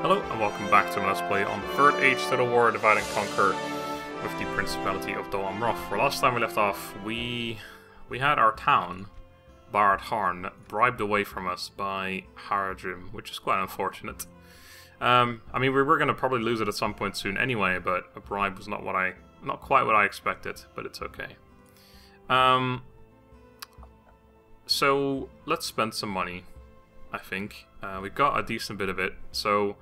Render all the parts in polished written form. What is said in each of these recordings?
Hello and welcome back to my Let's Play on the third age to the war, Divide and Conquer with the Principality of Dol Amroth. For last time we left off, we had our town, Harad, bribed away from us by Harad, which is quite unfortunate. I mean, we were going to probably lose it at some point soon anyway, but a bribe was not quite what I expected, but it's okay. So let's spend some money. I think we've got a decent bit of it. So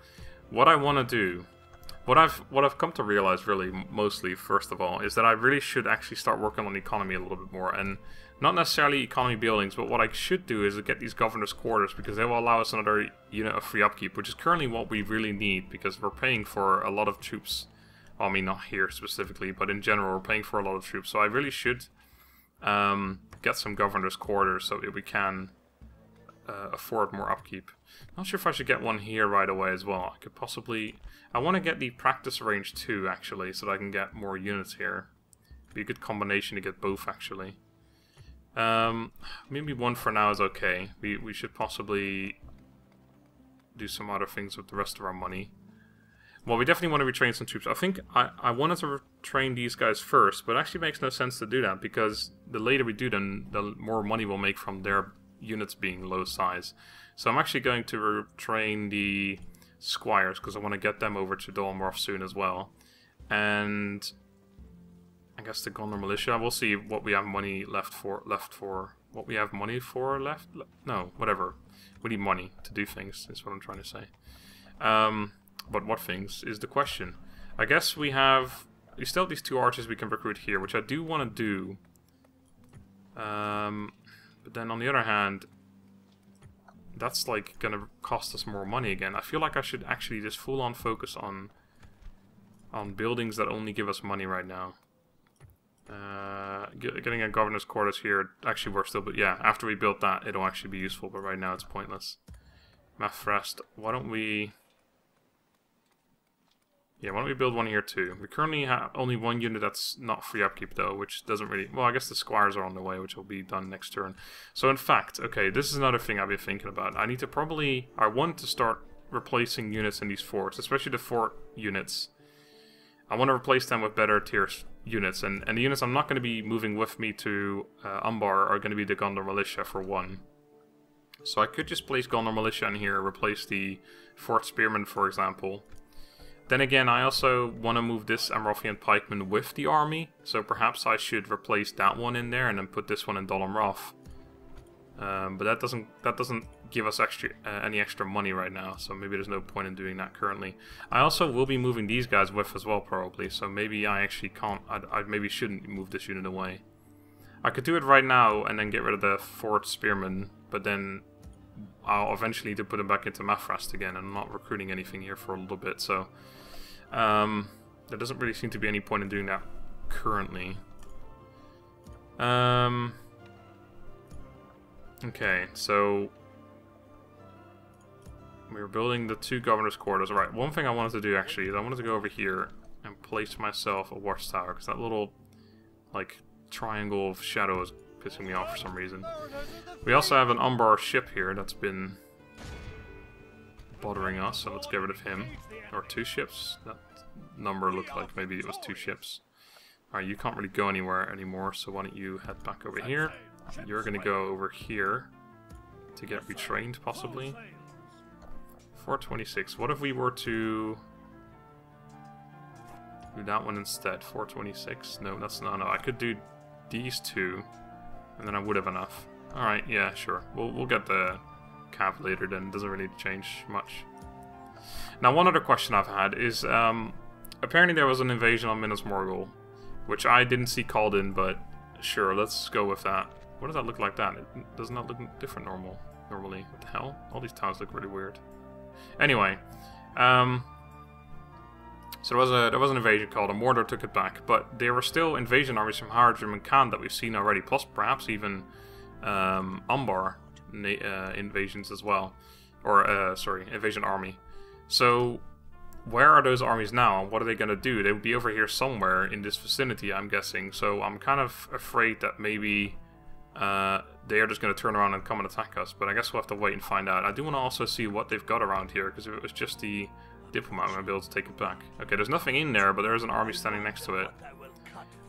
what I want to do, what I've come to realize really mostly, first of all, is that I really should actually start working on the economy a little bit more, and not necessarily economy buildings, but what I should do is get these governor's quarters, because they will allow us another unit of free upkeep, which is currently what we really need, because we're paying for a lot of troops. Well, I mean, not here specifically, but in general, we're paying for a lot of troops. So I really should get some governor's quarters so that we can afford more upkeep. Not sure if I should get one here right away as well. I could possibly... I want to get the practice range too, actually, so that I can get more units here. Be a good combination to get both, actually. Maybe one for now is okay. We should possibly do some other things with the rest of our money. Well, we definitely want to retrain some troops. I think I wanted to train these guys first, but it actually makes no sense to do that, because the later we do them, the more money we'll make from their units being low size. So I'm actually going to train the squires, because I want to get them over to Dol Amroth soon as well. And I guess the Gondor militia. We'll see what we have money left for. What we have money for left? No, whatever. We need money to do things, is what I'm trying to say. But what things is the question. I guess we still have these two archers we can recruit here, which I do want to do. But then on the other hand, that's like gonna cost us more money again. I feel like I should actually just full on focus on buildings that only give us money right now. Getting a governor's quarters here, actually we're still, but yeah, after we build that, it'll actually be useful, but right now it's pointless. Mafrest, why don't we build one here too? We currently have only one unit that's not free upkeep though, which doesn't really... Well, I guess the squires are on the way, which will be done next turn. So in fact, okay, this is another thing I've been thinking about. I need to probably... I want to start replacing units in these forts, especially the fort units. I want to replace them with better tier units, and the units I'm not going to be moving with me to Umbar are going to be the Gondor militia for one. So I could just place Gondor militia in here, replace the fort spearmen, for example. Then again, I also want to move this Amrothian pikeman with the army, so perhaps I should replace that one in there and then put this one in Dol Amroth. But that doesn't give us any extra money right now, so maybe there's no point in doing that currently. I also will be moving these guys with as well, probably, so maybe I actually can't. I maybe shouldn't move this unit away. I could do it right now and then get rid of the fort spearmen, but then I'll eventually need to put them back into Mafrast again, and I'm not recruiting anything here for a little bit, so there doesn't really seem to be any point in doing that currently. Okay, so we were building the two governor's quarters. Alright, one thing I wanted to do actually is I wanted to go over here and place myself a watchtower, because that little like triangle of shadow is pissing me off for some reason. We also have an Umbar ship here that's been bothering us, so let's get rid of him. Or two ships. That number looked like maybe it was two ships. Alright, you can't really go anywhere anymore, so why don't you head back over here. You're gonna go over here to get retrained, possibly. 426. What if we were to do that one instead? 426. No, that's not. No, I could do these two, and then I would have enough. All right, yeah, sure. We'll get the cav later. Then it doesn't really change much. Now, one other question I've had is apparently there was an invasion on Minas Morgul, which I didn't see called in, but sure, let's go with that. What does that look like? That it does not look different normally. What the hell? All these towns look really weird. Anyway, so there was an invasion called, and Mordor took it back, but there were still invasion armies from Harad and Khan that we've seen already, plus perhaps even Umbar invasions as well, or sorry, invasion army. So where are those armies now, and what are they going to do? They would be over here somewhere in this vicinity, I'm guessing. So I'm kind of afraid that maybe they are just going to turn around and come and attack us, but I guess we'll have to wait and find out. I do want to also see what they've got around here, because if it was just the diplomat, I'm going to be able to take it back. Okay, there's nothing in there, but there is an army standing next to it.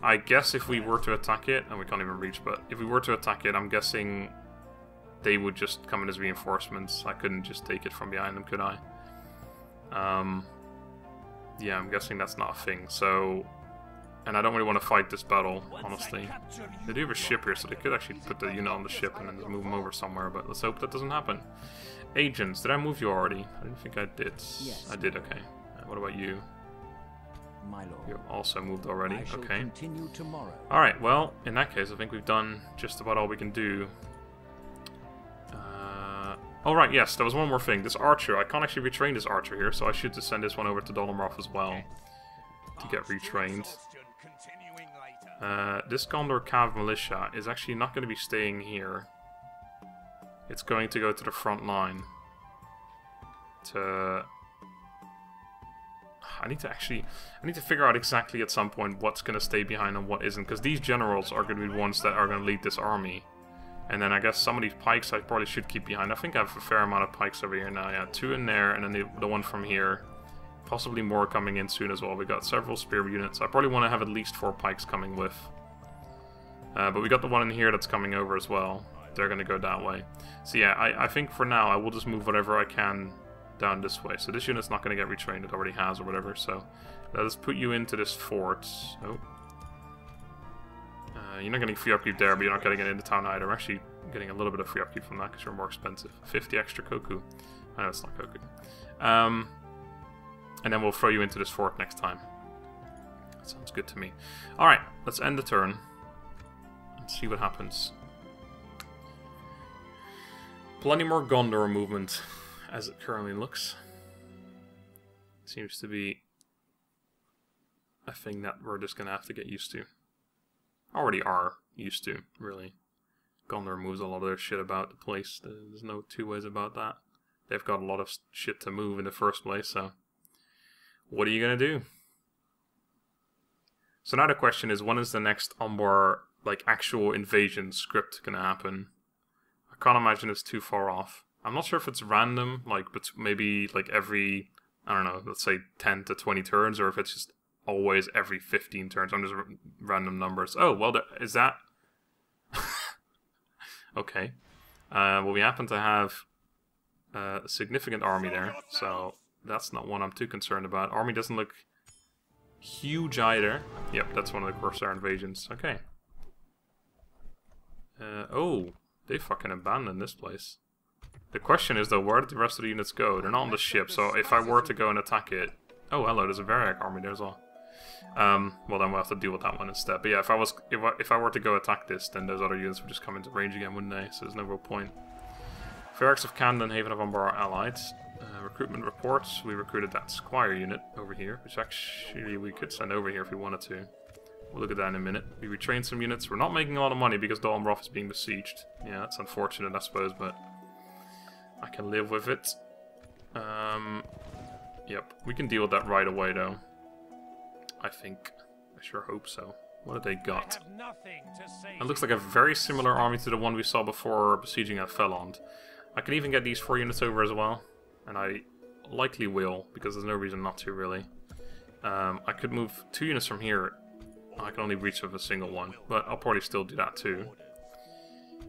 I guess if we were to attack it, and we can't even reach, but if we were to attack it, I'm guessing they would just come in as reinforcements. I couldn't just take it from behind them, could I? Yeah, I'm guessing that's not a thing, so... And I don't really want to fight this battle, honestly. They do have a ship here, so they could actually put the unit on the ship and then just move them over somewhere, but let's hope that doesn't happen. Agents, did I move you already? I didn't think I did. Yes. I did, okay. What about you? My lord. You also moved already, okay. Continue tomorrow. Alright, well, in that case, I think we've done just about all we can do. Oh right, yes, there was one more thing. This archer, I can't actually retrain this archer here, so I should just send this one over to Dol Amroth as well to get retrained. This Gondor Cav militia is actually not going to be staying here. It's going to go to the front line. I need to figure out exactly at some point what's going to stay behind and what isn't, because these generals are going to be the ones that are going to lead this army. And then I guess some of these pikes I probably should keep behind. I think I have a fair amount of pikes over here now. Yeah, 2 in there, and then the one from here. Possibly more coming in soon as well. We got several spear units. I probably want to have at least 4 pikes coming with. But we got the one in here that's coming over as well. They're going to go that way. So yeah, I think for now I will just move whatever I can down this way. So this unit's not going to get retrained. It already has or whatever. So let's put you into this fort. Oh. You're not getting free upkeep there, but you're not getting it into town either. We're actually getting a little bit of free upkeep from that because you're more expensive. 50 extra koku. I know it's not koku. And then we'll throw you into this fort next time. That sounds good to me. Alright, let's end the turn. And see what happens. Plenty more Gondor movement, as it currently looks. Seems to be a thing that we're just going to have to get used to. Already are used to, really. Gondor moves a lot of their shit about the place. There's no two ways about that. They've got a lot of shit to move in the first place, so... What are you going to do? So now the question is, when is the next Umbar, like, actual invasion script going to happen? I can't imagine it's too far off. I'm not sure if it's random, like, but maybe, like, every, I don't know, let's say 10 to 20 turns, or if it's just always every 15 turns. I'm just random numbers. Oh, well, is that... Okay. Well, we happen to have a significant army there, so... That's not one I'm too concerned about. Army doesn't look huge either. Yep, that's one of the Corsair invasions. Okay. Oh, they fucking abandoned this place. The question is, though, where did the rest of the units go? They're not on the ship, so if I were to go and attack it... Oh, hello, there's a Variac army there as well. Well, then we'll have to deal with that one instead. But yeah, if I were to go attack this, then those other units would just come into range again, wouldn't they? So there's no real point. Orcs of Gundabad and Haven of Umbar are allied. Recruitment reports, we recruited that Squire unit over here, which actually we could send over here if we wanted to. We'll look at that in a minute. We retrained some units. We're not making a lot of money because Dol Amroth is being besieged. Yeah, that's unfortunate, I suppose, but I can live with it. Yep, we can deal with that right away, though. I think. I sure hope so. What have they got? It looks like a very similar army to the one we saw before besieging at Felond. I can even get these 4 units over as well. And I likely will, because there's no reason not to, really. I could move 2 units from here. I can only reach with a single one, but I'll probably still do that too.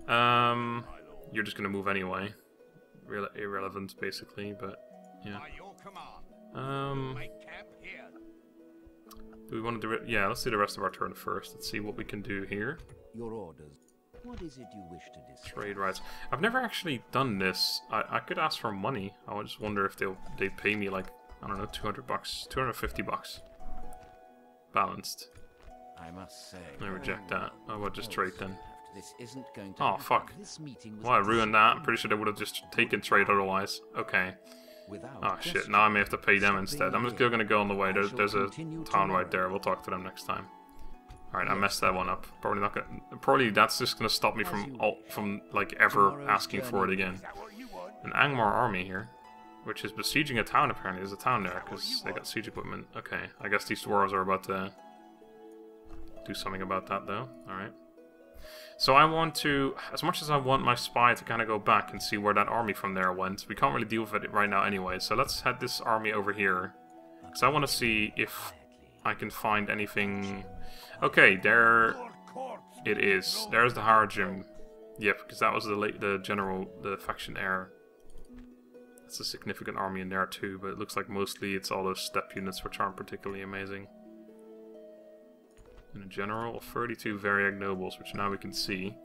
You're just going to move anyway. Irrelevant, basically, but yeah. Do we want to do it? Yeah, let's do the rest of our turn first. Let's see what we can do here. Your orders. What is it you wish to discuss? Trade rights. I've never actually done this. I could ask for money. I just wonder if they pay me like, I don't know, 200 bucks, 250 bucks. Balanced. I must say. I reject that. I would just trade then. This isn't going to Oh fuck. Well, I ruined that. I'm pretty sure they would have just taken trade otherwise. Okay. Oh shit, now I may have to pay them instead. I'm just going to go on the way. There's a town right there. We'll talk to them next time. Alright, I messed that one up. Probably not gonna. Probably that's just gonna stop me from like ever asking for it again. An Angmar army here, which is besieging a town. Apparently, there's a town there because they got siege equipment. Okay, I guess these dwarves are about to do something about that, though. All right. So I want to, as much as I want my spy to kind of go back and see where that army from there went, we can't really deal with it right now anyway. So let's head this army over here. Because I want to see if I can find anything. Okay, there it is. There's the Harad. Yep, because that was the general, the faction heir. That's a significant army in there too, but it looks like mostly it's all those steppe units which aren't particularly amazing. In a general, 32 Variag nobles, which now we can see.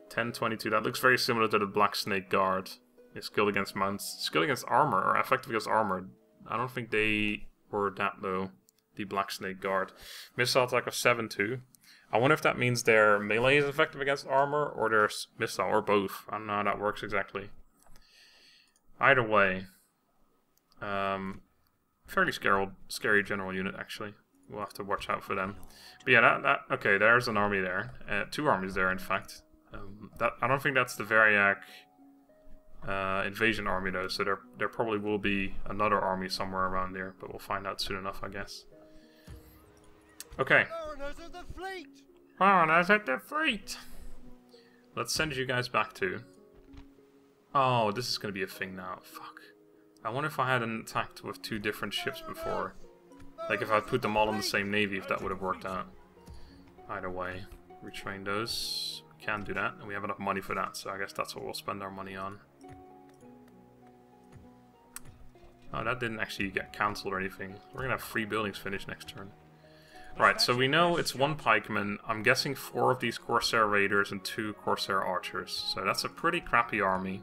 1022, that looks very similar to the Black Snake Guard. It's skilled against mounts, skilled against armor, or effective against armor. I don't think they were that though, the Black Snake Guard. Missile attack of 7-2. I wonder if that means their melee is effective against armor, or their missile, or both. I don't know how that works exactly. Either way, fairly scary general unit actually. We'll have to watch out for them. But yeah, okay, there's an army there. 2 armies there, in fact. I don't think that's the Variag invasion army though, so there probably will be another army somewhere around there, but we'll find out soon enough, I guess. Okay. Foreigners at the fleet! Let's send you guys back to... Oh, this is going to be a thing now. Fuck. I wonder if I had attacked with 2 different ships before. Like if I put them all in the same navy, if that would have worked out. Either way, retrain those. We can do that, and we have enough money for that, so I guess that's what we'll spend our money on. Oh, that didn't actually get cancelled or anything. We're gonna have 3 buildings finished next turn. Right, so we know it's 1 pikeman. I'm guessing 4 of these Corsair Raiders and 2 Corsair Archers. So that's a pretty crappy army.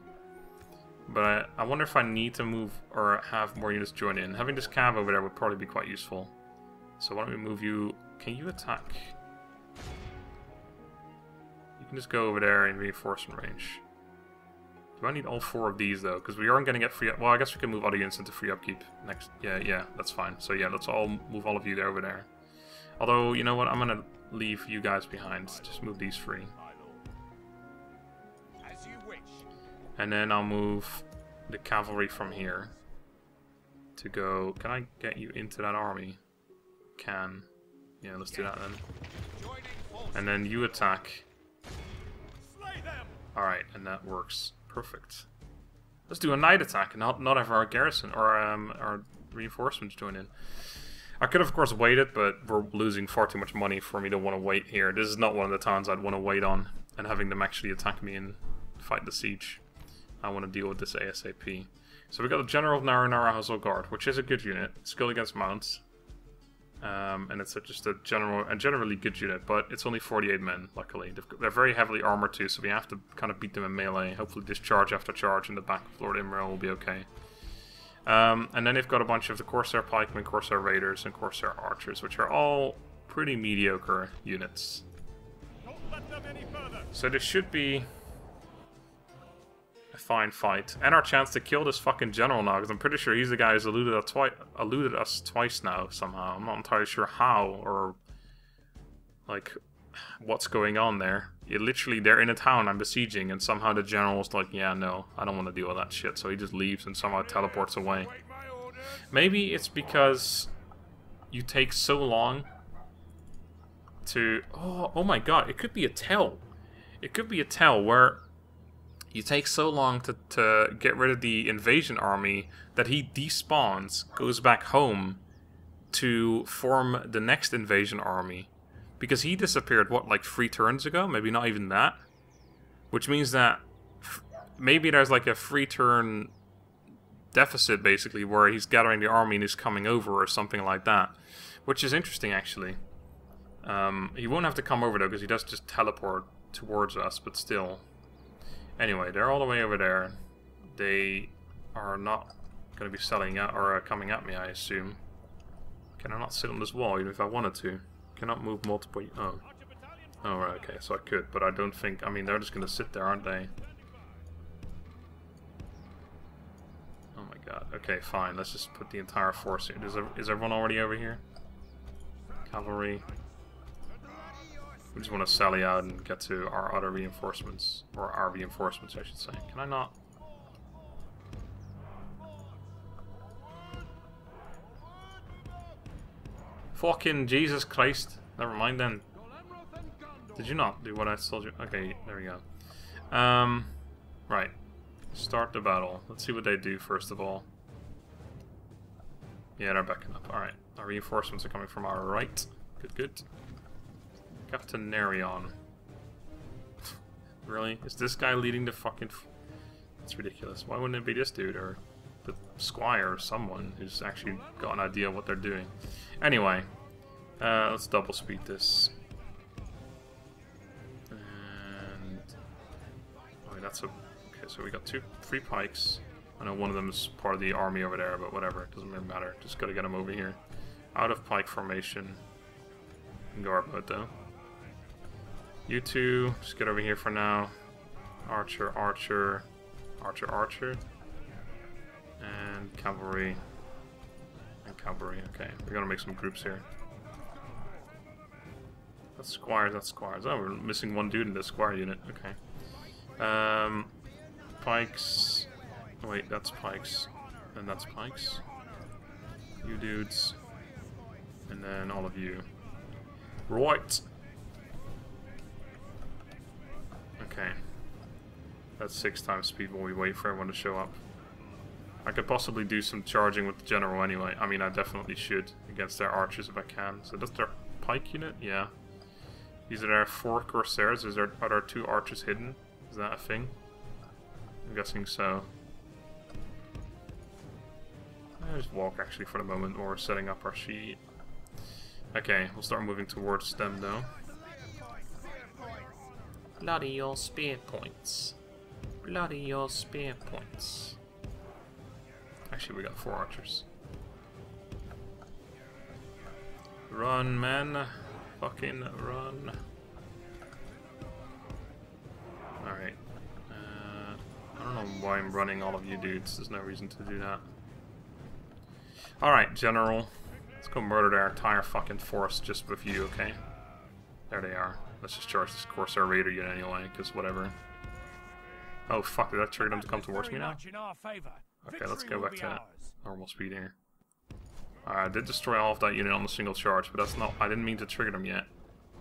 But I wonder if I need to move or have more units join in. Having this cav over there would probably be quite useful. So why don't we move you... Can you attack? You can just go over there in reinforcement range. Do I need all 4 of these though? Because we aren't going to get free... Well, I guess we can move other units into free upkeep next. Yeah, that's fine. So yeah, let's all move all of you there over there. Although, you know what? I'm going to leave you guys behind. Just move these 3. And then I'll move the cavalry from here to go... Can I get you into that army? Can. Yeah, let's do that then. And then you attack. Alright, and that works. Perfect. Let's do a night attack and not have our garrison or our reinforcements join in. I could have, of course, waited, but we're losing far too much money for me to want to wait here. This is not one of the towns I'd want to wait on and having them actually attack me and fight the siege. I want to deal with this ASAP. So we got the General of Naranara Household Guard, which is a good unit, skilled against mounts. And it's just a generally good unit, but it's only 48 men, luckily. They're very heavily armored too, so we have to kind of beat them in melee. Hopefully this charge after charge in the back of Lord Imrel will be okay. And then they've got a bunch of the Corsair Pikemen, Corsair Raiders, and Corsair Archers, which are all pretty mediocre units. So this should be a fine fight. And our chance to kill this fucking general now, because I'm pretty sure he's the guy who's eluded us twice now, somehow. I'm not entirely sure how, or like what's going on there. They're in a town I'm besieging, and somehow the general's like, yeah, no, I don't want to deal with that shit, so he just leaves and somehow teleports away. Maybe it's because you take so long to... Oh my god, it could be a tell. It could be a tell where you take so long to get rid of the invasion army that he despawns, goes back home to form the next invasion army. Because he disappeared, what, like 3 turns ago? Maybe not even that. Which means that maybe there's like a 3-turn deficit, basically, where he's gathering the army and he's coming over or something like that. Which is interesting, actually. He won't have to come over, though, because he does just teleport towards us, but still. Anyway, they're all the way over there. They are not going to be selling out or coming at me, I assume. Can I not sit on this wall, even if I wanted to? Cannot move multiple... Oh. Oh, right, okay, so I could, but I don't think... I mean, they're just going to sit there, aren't they? Oh my god. Okay, fine, let's just put the entire force here. Is everyone already over here? Cavalry. We just want to sally out and get to our other reinforcements. Or our reinforcements, I should say. Can I not? Fucking Jesus Christ. Never mind then. Did you not do what I told you? Okay, there we go. Right. Start the battle. Let's see what they do first of all. Yeah, they're backing up. Alright. Our reinforcements are coming from our right. Good, good. Captain Nerion. Really? Is this guy leading the fucking... That's ridiculous. Why wouldn't it be this dude or the squire or someone who's actually got an idea of what they're doing? Anyway, let's double speed this. And... Oh, that's a... Okay, so we got 3 pikes. I know one of them is part of the army over there, but whatever. It doesn't really matter. Just gotta get them over here. Out of pike formation. Go our boat though. You two, just get over here for now. Archer, archer, archer, archer. And cavalry. And cavalry, okay. We're gonna make some groups here. That's squires, that's squires. Oh, we're missing one dude in the squire unit, okay. Pikes. Oh, wait, that's pikes. And that's pikes. You dudes. And then all of you. Right. Okay. That's 6 times speed while we wait for everyone to show up. I could possibly do some charging with the general anyway. I mean, I definitely should against their archers if I can. So that's their pike unit? Yeah. These are their 4 corsairs. Are there 2 archers hidden? Is that a thing? I'm guessing so. I'll just walk actually for the moment while we're setting up our sheet. Okay, we'll start moving towards them though. Bloody your spear points. Bloody your spear points. Actually, we got 4 archers. Run, man. Fucking run. Alright. I don't know why I'm running all of you dudes. There's no reason to do that. Alright, General. Let's go murder their entire fucking force just with you, okay? There they are. Let's just charge this Corsair Raider unit anyway, because whatever. Oh fuck, did that trigger them to come towards me now? Okay, let's go back to normal speed here. Alright, I did destroy all of that unit on a single charge, but that's not... I didn't mean to trigger them yet.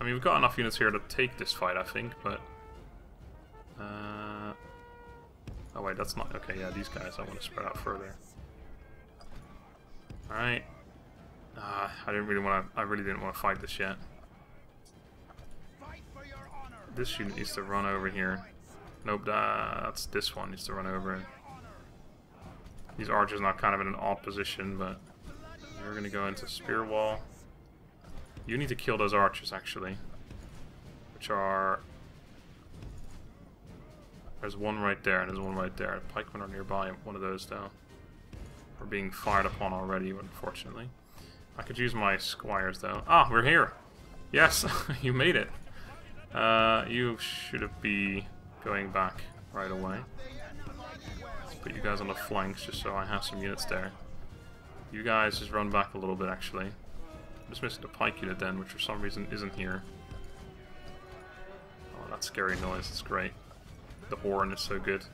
I mean, we've got enough units here to take this fight, I think, but... Oh wait, that's not... Okay, yeah, these guys I want to spread out further. Alright. I really didn't want to fight this yet. This unit needs to run over here. Nope, that's this one needs to run over. These archers are now kind of in an odd position, but we're gonna go into spear wall. You need to kill those archers actually, which are... There's one right there and there's one right there. The pikemen are nearby. One of those though. We're being fired upon already, unfortunately. I could use my squires though. Ah, we're here. Yes, you made it. You should be going back right away. Let's put you guys on the flanks just so I have some units there. You guys just run back a little bit actually. I'm just missing the pike unit then, which for some reason isn't here. Oh, that scary noise, it's great. The horn is so good.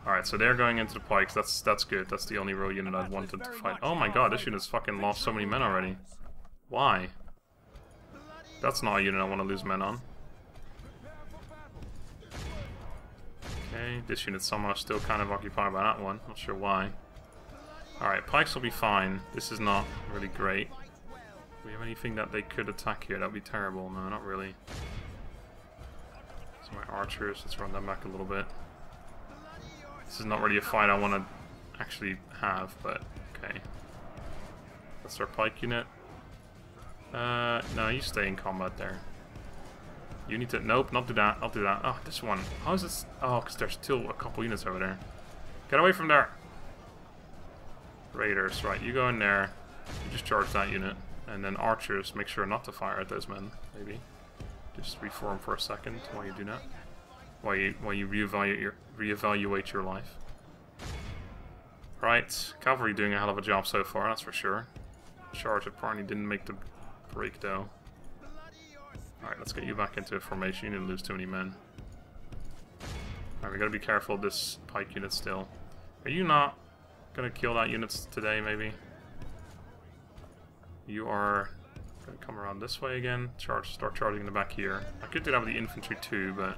Alright, so they're going into the pikes, that's good. That's the only row unit I'd wanted to fight. Oh my god, this unit's fucking lost so many men already. Why? That's not a unit I want to lose men on. Okay, this unit's somehow still kind of occupied by that one. Not sure why. Alright, pikes will be fine. This is not really great. Do we have anything that they could attack here? That would be terrible. No, not really. So my archers, let's run them back a little bit. This is not really a fight I want to actually have, but okay. That's our pike unit. No, you stay in combat there. You need to... Nope, not do that. I'll do that. Oh, this one. How is this... Oh, because there's still a couple units over there. Get away from there! Raiders, right. You go in there. You just charge that unit. And then archers, make sure not to fire at those men, maybe. Just reform for a second while you do that. While you reevaluate your life. Right, cavalry doing a hell of a job so far, that's for sure. Charge apparently didn't make the break though. Alright, let's get you back into formation. You didn't lose too many men. Alright, we gotta be careful of this pike unit still. Are you not gonna kill that unit today, maybe? You are Gonna come around this way again. Start charging in the back here. I could do that with the infantry too, but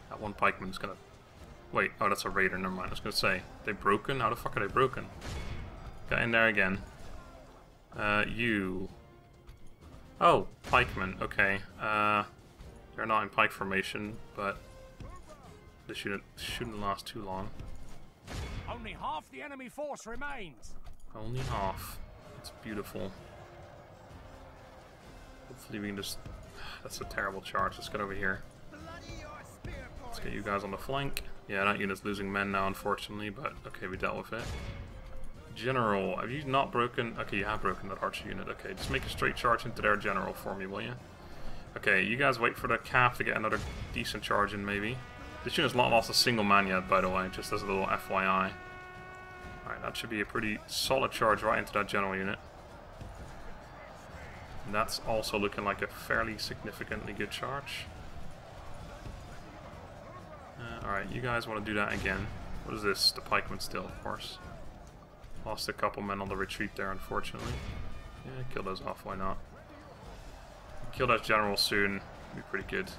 that one pikeman's gonna. Wait, oh, that's a raider. Never mind. I was gonna say they broken. How the fuck are they broken? Got in there again. You. Oh, pikemen. Okay. They're not in pike formation, but this shouldn't last too long. Only half the enemy force remains. Only half. It's beautiful. Hopefully we can just... That's a terrible charge. Let's get over here. Let's get you guys on the flank. Yeah, that unit's losing men now, unfortunately, but okay, we dealt with it. General, have you not broken... Okay, you have broken that archer unit. Okay, just make a straight charge into their general for me, will you? Okay, you guys wait for the cap to get another decent charge in, maybe. This unit's not lost a single man yet, by the way, just as a little FYI. Alright, that should be a pretty solid charge right into that general unit. And that's also looking like a fairly significantly good charge. Alright, you guys want to do that again. What is this? The pikeman still, of course. Lost a couple men on the retreat there, unfortunately. Yeah, kill those off, why not? Kill that general soon. Be pretty good.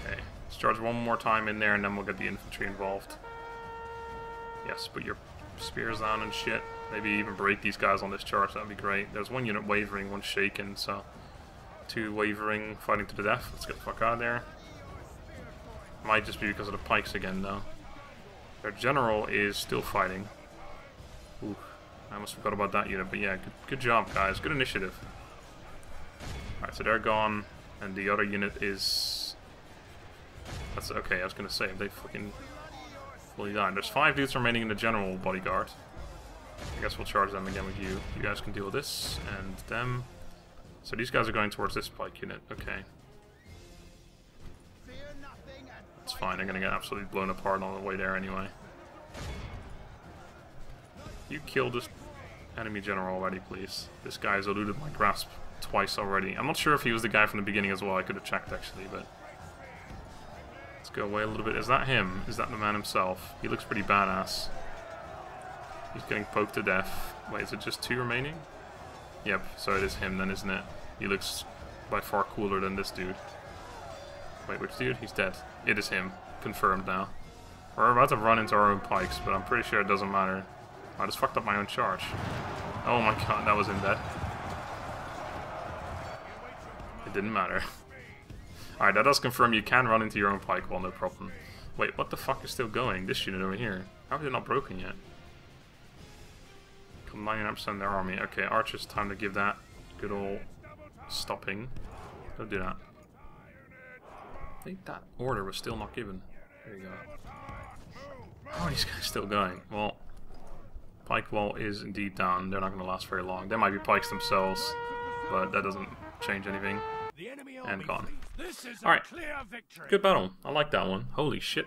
Okay, let's charge one more time in there and then we'll get the infantry involved. Yes, put your spears down and shit. Maybe even break these guys on this charge, that'd be great. There's one unit wavering, one shaken, so... Two wavering, fighting to the death. Let's get the fuck out of there. Might just be because of the pikes again, though. Their general is still fighting. Ooh, I almost forgot about that unit, but yeah, good job, guys. Good initiative. Alright, so they're gone, and the other unit is... That's okay, I was gonna say, if they fucking fully died. There's 5 dudes remaining in the general bodyguard. I guess we'll charge them again with you. You guys can deal with this, and them. So these guys are going towards this pike unit, okay. It's fine, they're gonna get absolutely blown apart on the way there anyway. You killed this enemy general already, please. This guy has eluded my grasp twice already. I'm not sure if he was the guy from the beginning as well, I could have checked actually, but... Let's go away a little bit. Is that him? Is that the man himself? He looks pretty badass. He's getting poked to death. Wait, is it just 2 remaining? Yep, so it is him then, isn't it? He looks by far cooler than this dude. Wait, which dude? He's dead. It is him. Confirmed now. We're about to run into our own pikes, but I'm pretty sure it doesn't matter. I just fucked up my own charge. Oh my god, that was in dead. It didn't matter. Alright, that does confirm you can run into your own pike wall, no problem. Wait, what the fuck is still going? This unit over here. How are they not broken yet? 99% of their army. Okay, archers, time to give that good old stopping. Don't do that. I think that order was still not given. There you go. How are these guys still going? Well, pike wall is indeed down. They're not going to last very long. They might be pikes themselves, but that doesn't change anything. And gone. Alright, good battle. I like that one. Holy shit.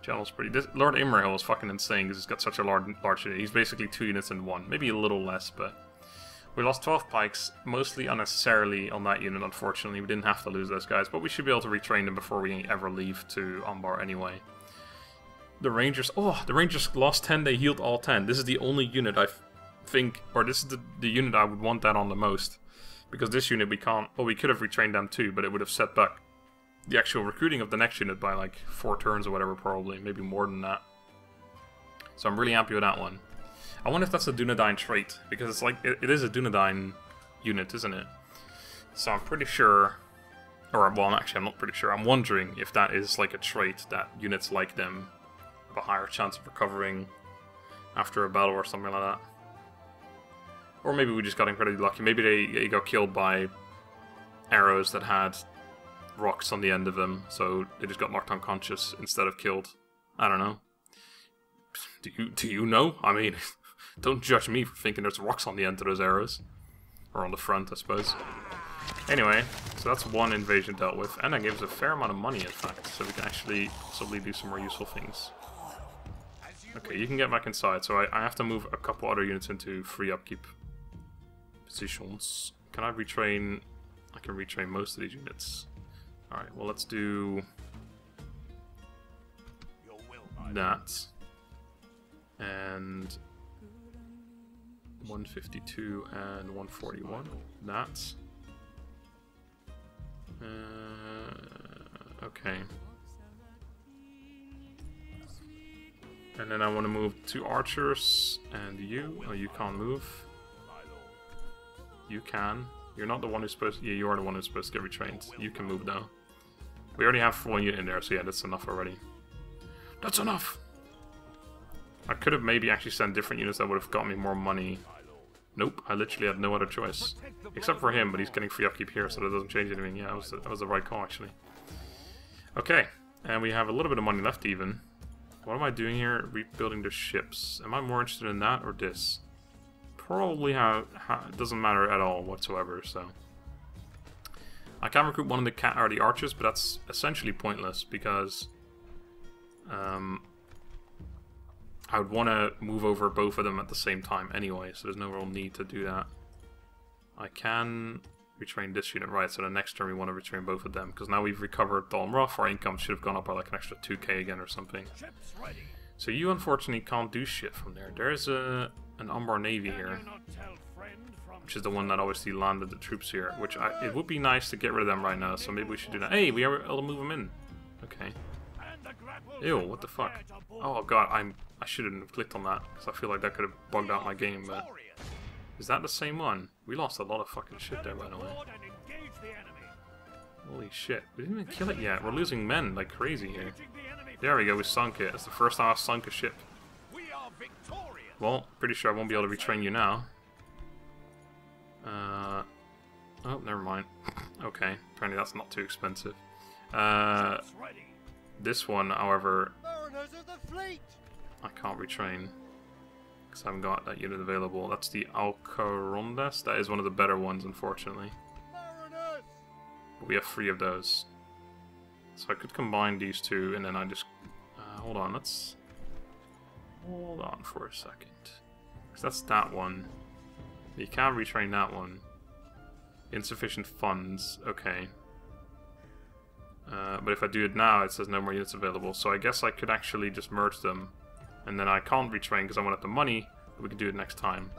General's pretty... Lord Imrahil is fucking insane because he's got such a large unit. He's basically 2 units in 1. Maybe a little less, but... We lost 12 pikes, mostly unnecessarily on that unit, unfortunately. We didn't have to lose those guys, but we should be able to retrain them before we ever leave to Umbar anyway. The Rangers... Oh, the Rangers lost 10, they healed all 10. This is the only unit I think... Or this is the unit I would want that on the most. Because this unit we can't... Well, we could have retrained them too, but it would have set back the actual recruiting of the next unit by like 4 turns or whatever, probably. Maybe more than that. So I'm really happy with that one. I wonder if that's a Dunedain trait, because it's like... It is a Dunedain unit, isn't it? So I'm pretty sure... Or, well, actually, I'm not pretty sure. I'm wondering if that is like a trait that units like them have a higher chance of recovering after a battle or something like that. Or maybe we just got incredibly lucky. Maybe they got killed by arrows that had rocks on the end of them, so they just got knocked unconscious instead of killed. I don't know. Do you know? I mean, don't judge me for thinking there's rocks on the end of those arrows. Or on the front, I suppose. Anyway, so that's one invasion dealt with, and that gives a fair amount of money, in fact, so we can actually possibly do some more useful things. Okay, you can get back inside, so I have to move a couple other units into free upkeep positions. Can I retrain? I can retrain most of these units. Alright, well let's do that. And 152 and 141. That's... okay. And then I want to move 2 archers and you. Oh, you can't move. You can. You're not the one who's supposed... yeah, you are the one who's supposed to get retrained. You can move though. We already have 1 unit in there, so yeah, that's enough already. That's enough! I could have maybe actually sent different units that would have got me more money. Nope, I literally had no other choice. Except for him, but he's getting free upkeep here, so that doesn't change anything. Yeah, that was the right call, actually. Okay, and we have a little bit of money left even. What am I doing here? Rebuilding the ships. Am I more interested in that or this? Probably it doesn't matter at all whatsoever, so... I can recruit one of the archers, but that's essentially pointless because... I would want to move over both of them at the same time anyway, so there's no real need to do that. I can retrain this unit, right, so the next turn we want to retrain both of them, because now we've recovered Dol Amroth, our income should have gone up by like an extra 2k again or something. So you unfortunately can't do shit from there. There's an Umbar navy here, which is the one that obviously landed the troops here, which it would be nice to get rid of them right now, so maybe we should do that. Hey, we are able to move them in. Okay. Ew, what the fuck? Oh god, I shouldn't have clicked on that, because I feel like that could have bugged out my game, but... Is that the same one? We lost a lot of fucking shit there, by the way. Holy shit, we didn't even kill it yet. We're losing men like crazy here. There we go, we sunk it. That's the first time I've sunk a ship. Well, pretty sure I won't be able to retrain you now. Oh, never mind. Okay, apparently that's not too expensive. This one, however, I can't retrain because I haven't got that unit available. That's the Alcarondas. That is one of the better ones, unfortunately. But we have 3 of those. So I could combine these 2, and then I just... hold on, let's... hold on for a second. Because that's that one. You can't retrain that one. Insufficient funds. Okay. But if I do it now, it says no more units available. So I guess I could actually just merge them. And then I can't retrain because I won't have the money. But we can do it next time.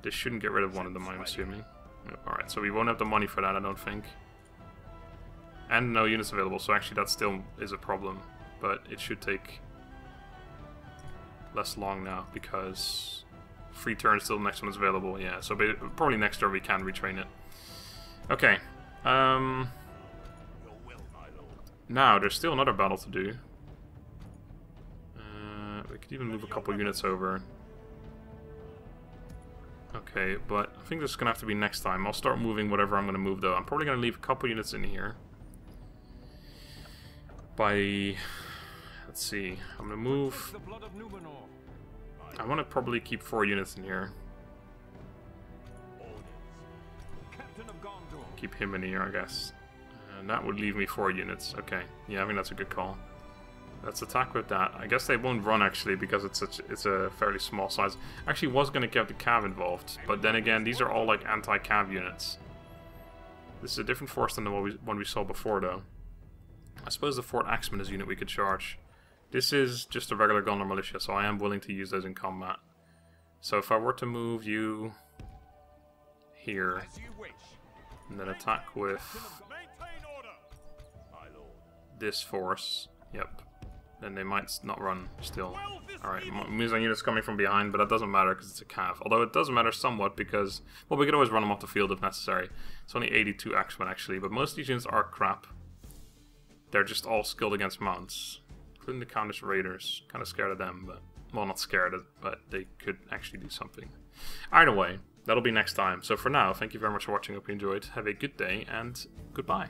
This shouldn't get rid of one of them, I'm assuming. Alright, so we won't have the money for that, I don't think. And no units available, so actually that still is a problem. But it should take less long now because 3 turns till the next one is available. Yeah, so probably next turn we can retrain it. Okay. Now, there's still another battle to do. We could even move a couple units over. Okay, but I think this is going to have to be next time. I'll start moving whatever I'm going to move, though. I'm probably going to leave a couple units in here. Let's see. I'm going to move... I want to probably keep 4 units in here. Keep him in here, I guess. And that would leave me 4 units. Okay, yeah, I think that's a good call. Let's attack with that. I guess they won't run actually because it's a fairly small size. Actually, was going to get the cav involved, but then again, these are all like anti-cav units. This is a different force than the one we saw before, though. I suppose the Fort Axeman is a unit we could charge. This is just a regular Gondor militia, so I am willing to use those in combat. So if I were to move you here, and then attack with this force, yep, then they might not run still. Alright, Muzan units coming from behind, but that doesn't matter because it's a cav. Although it does matter somewhat because, well, we could always run them off the field if necessary. It's only 82 Axemen actually, but most of these units are crap. They're just all skilled against mounts, including the Countess Raiders. Kind of scared of them, but, well, not scared, but they could actually do something. Either way, that'll be next time. So for now, thank you very much for watching. Hope you enjoyed. Have a good day, and goodbye.